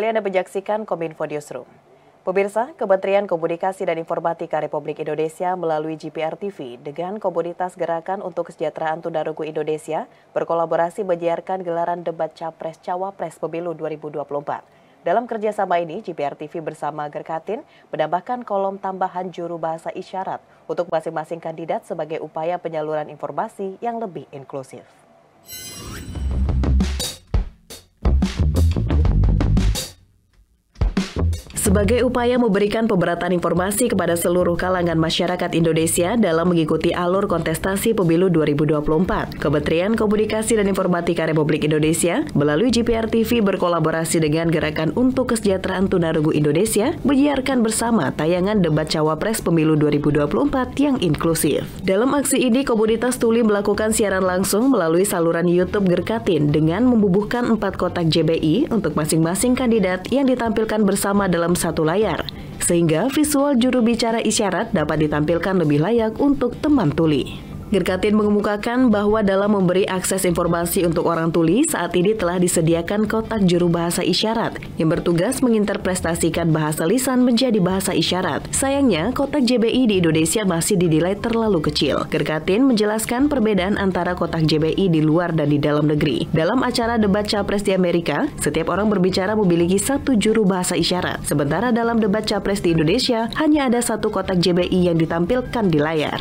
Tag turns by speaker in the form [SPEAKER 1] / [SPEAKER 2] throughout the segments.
[SPEAKER 1] Kembali Anda menyaksikan Kominfo Newsroom. Pemirsa, Kementerian Komunikasi dan Informatika Republik Indonesia melalui GPR TV dengan komunitas Gerakan untuk Kesejahteraan Tunarungu Indonesia berkolaborasi menyiarkan gelaran debat Capres-Cawapres Pemilu 2024. Dalam kerjasama ini, GPR TV bersama Gerkatin menambahkan kolom tambahan juru bahasa isyarat untuk masing-masing kandidat sebagai upaya penyaluran informasi yang lebih inklusif. Sebagai upaya memberikan pemerataan informasi kepada seluruh kalangan masyarakat Indonesia dalam mengikuti alur kontestasi pemilu 2024, Kementerian Komunikasi dan Informatika Republik Indonesia melalui GPR TV berkolaborasi dengan Gerakan untuk Kesejahteraan Tunarungu Indonesia menyiarkan bersama tayangan debat Cawapres Pemilu 2024 yang inklusif. Dalam aksi ini, komunitas tuli melakukan siaran langsung melalui saluran YouTube Gerkatin dengan membubuhkan 4 kotak JBI untuk masing-masing kandidat yang ditampilkan bersama dalam satu layar, sehingga visual juru bicara isyarat dapat ditampilkan lebih layak untuk teman tuli. Gerkatin mengemukakan bahwa dalam memberi akses informasi untuk orang tuli, saat ini telah disediakan kotak juru bahasa isyarat yang bertugas menginterpretasikan bahasa lisan menjadi bahasa isyarat. Sayangnya, kotak JBI di Indonesia masih dinilai terlalu kecil. Gerkatin menjelaskan perbedaan antara kotak JBI di luar dan di dalam negeri. Dalam acara debat Capres di Amerika, setiap orang berbicara memiliki satu juru bahasa isyarat. Sementara dalam debat Capres di Indonesia, hanya ada satu kotak JBI yang ditampilkan di layar.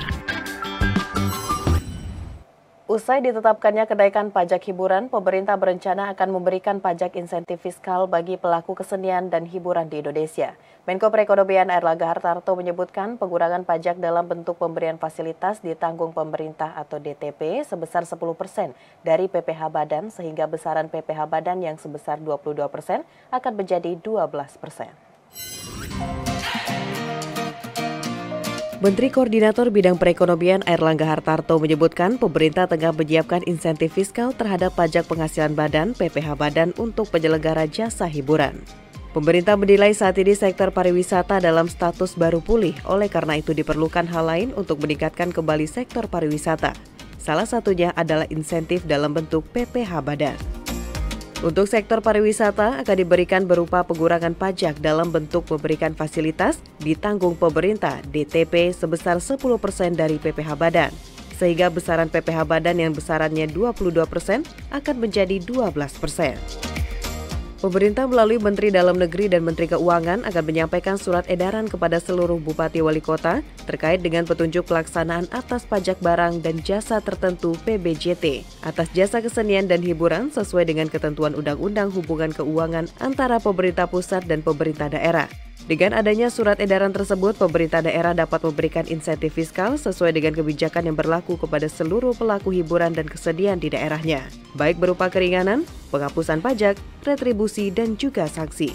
[SPEAKER 1] Usai ditetapkannya kenaikan pajak hiburan, pemerintah berencana akan memberikan pajak insentif fiskal bagi pelaku kesenian dan hiburan di Indonesia. Menko Perekonomian Airlangga Hartarto menyebutkan pengurangan pajak dalam bentuk pemberian fasilitas ditanggung pemerintah atau DTP sebesar 10% dari PPh Badan, sehingga besaran PPh Badan yang sebesar 22% akan menjadi 12%. Menteri Koordinator Bidang Perekonomian Airlangga Hartarto menyebutkan pemerintah tengah menyiapkan insentif fiskal terhadap pajak penghasilan badan PPh Badan untuk penyelenggara jasa hiburan. Pemerintah menilai saat ini sektor pariwisata dalam status baru pulih, oleh karena itu diperlukan hal lain untuk meningkatkan kembali sektor pariwisata. Salah satunya adalah insentif dalam bentuk PPh Badan. Untuk sektor pariwisata akan diberikan berupa pengurangan pajak dalam bentuk memberikan fasilitas ditanggung pemerintah DTP sebesar 10% dari PPh Badan, sehingga besaran PPh Badan yang besarannya 22% akan menjadi 12%. Pemerintah melalui Menteri Dalam Negeri dan Menteri Keuangan akan menyampaikan surat edaran kepada seluruh bupati wali kota terkait dengan petunjuk pelaksanaan atas pajak barang dan jasa tertentu PBJT atas jasa kesenian dan hiburan sesuai dengan ketentuan Undang-Undang Hubungan Keuangan antara pemerintah pusat dan pemerintah daerah. Dengan adanya surat edaran tersebut, pemerintah daerah dapat memberikan insentif fiskal sesuai dengan kebijakan yang berlaku kepada seluruh pelaku hiburan dan kesenian di daerahnya, baik berupa keringanan, penghapusan pajak, retribusi, dan juga sanksi.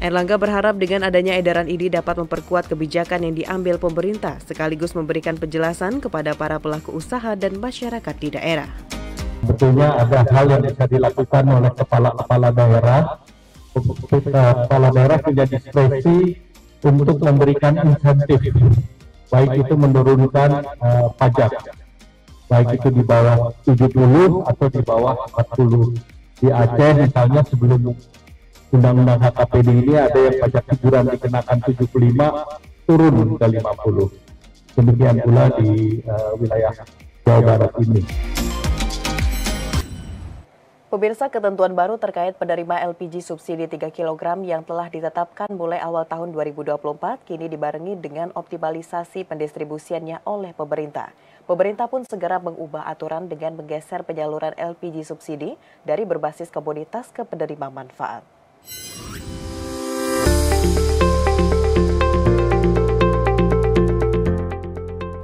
[SPEAKER 1] Airlangga berharap dengan adanya edaran ini dapat memperkuat kebijakan yang diambil pemerintah, sekaligus memberikan penjelasan kepada para pelaku usaha dan masyarakat di daerah.
[SPEAKER 2] Sebetulnya ada hal yang bisa dilakukan oleh kepala-kepala daerah. Kepala daerah punya diskresi untuk memberikan insentif, baik itu menurunkan pajak, baik itu di bawah 70 atau di bawah 40. Di Aceh misalnya sebelum Undang-Undang HKPD ini ada yang pajak hiburan dikenakan 75 turun ke 50. Demikian pula di wilayah Jawa Barat ini.
[SPEAKER 1] Pemirsa, ketentuan baru terkait penerima LPG subsidi 3 kg yang telah ditetapkan mulai awal tahun 2024 kini dibarengi dengan optimalisasi pendistribusiannya oleh pemerintah. Pemerintah pun segera mengubah aturan dengan menggeser penyaluran LPG subsidi dari berbasis komunitas ke penerima manfaat.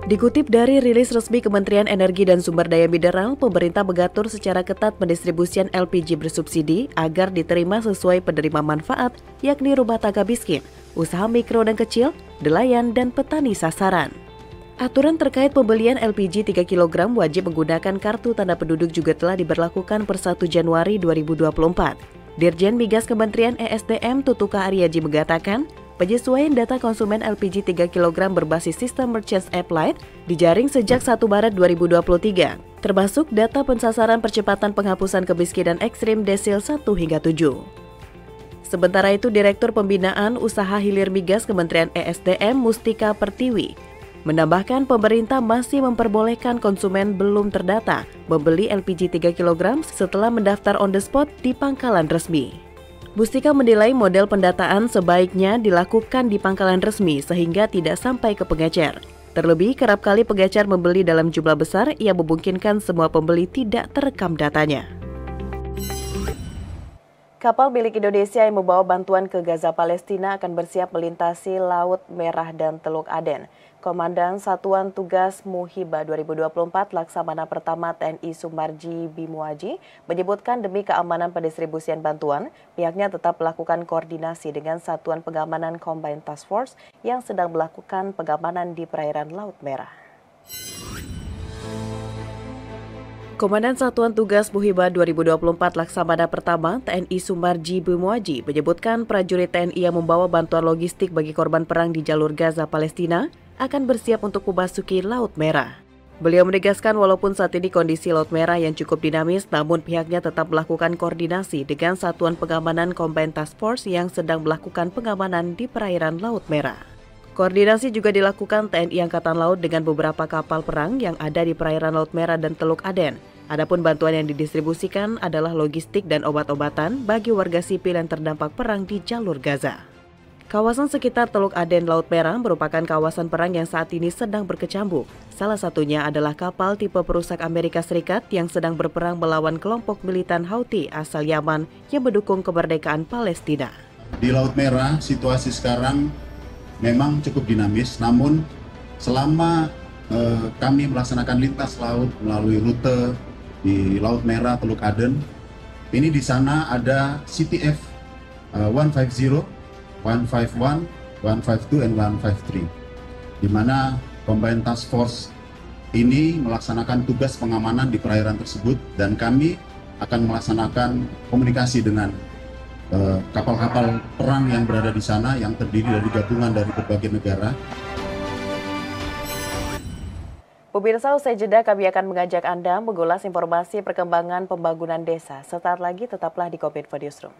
[SPEAKER 1] Dikutip dari rilis resmi Kementerian Energi dan Sumber Daya Mineral, pemerintah mengatur secara ketat pendistribusian LPG bersubsidi agar diterima sesuai penerima manfaat, yakni rumah tangga miskin, usaha mikro dan kecil, nelayan, dan petani sasaran. Aturan terkait pembelian LPG 3 kg wajib menggunakan kartu tanda penduduk juga telah diberlakukan per 1 Januari 2024. Dirjen Migas Kementerian ESDM Tutuka Aryaji mengatakan, penyesuaian data konsumen LPG 3 kg berbasis sistem Merchants App Lite dijaring sejak 1 Maret 2023, termasuk data pensasaran percepatan penghapusan kemiskinan ekstrim desil 1 hingga 7. Sementara itu, Direktur Pembinaan Usaha Hilir Migas Kementerian ESDM Mustika Pertiwi menambahkan pemerintah masih memperbolehkan konsumen belum terdata membeli LPG 3 kg setelah mendaftar on the spot di pangkalan resmi. Mustika menilai model pendataan sebaiknya dilakukan di pangkalan resmi sehingga tidak sampai ke pengecer. Terlebih, kerap kali pengecer membeli dalam jumlah besar yang memungkinkan semua pembeli tidak terekam datanya. Kapal milik Indonesia yang membawa bantuan ke Gaza Palestina akan bersiap melintasi Laut Merah dan Teluk Aden. Komandan Satuan Tugas Muhiba 2024 Laksamana Pertama TNI Sumarji Bimuaji menyebutkan demi keamanan pendistribusian bantuan, pihaknya tetap melakukan koordinasi dengan Satuan Pengamanan Combined Task Force yang sedang melakukan pengamanan di perairan Laut Merah. Komandan Satuan Tugas Muhiba 2024 Laksamana Pertama TNI Sumarji Bimuaji menyebutkan prajurit TNI yang membawa bantuan logistik bagi korban perang di jalur Gaza Palestina akan bersiap untuk memasuki Laut Merah. Beliau menegaskan walaupun saat ini kondisi Laut Merah yang cukup dinamis, namun pihaknya tetap melakukan koordinasi dengan Satuan Pengamanan Combined Task Force yang sedang melakukan pengamanan di perairan Laut Merah. Koordinasi juga dilakukan TNI Angkatan Laut dengan beberapa kapal perang yang ada di perairan Laut Merah dan Teluk Aden. Adapun bantuan yang didistribusikan adalah logistik dan obat-obatan bagi warga sipil yang terdampak perang di jalur Gaza. Kawasan sekitar Teluk Aden Laut Merah merupakan kawasan perang yang saat ini sedang berkecamuk. Salah satunya adalah kapal tipe perusak Amerika Serikat yang sedang berperang melawan kelompok militan Houthi asal Yaman yang mendukung kemerdekaan Palestina.
[SPEAKER 3] Di Laut Merah, situasi sekarang memang cukup dinamis, namun selama kami melaksanakan lintas laut melalui rute di Laut Merah, Teluk Aden, ini di sana ada CTF 150, 151, 152, dan 153, di mana Combined Task Force ini melaksanakan tugas pengamanan di perairan tersebut, dan kami akan melaksanakan komunikasi dengan kapal-kapal perang yang berada di sana yang terdiri dari gabungan dari berbagai negara.
[SPEAKER 1] Pemirsa, usai jeda kami akan mengajak Anda mengulas informasi perkembangan pembangunan desa. Sesaat lagi tetaplah di Kominfo Newsroom.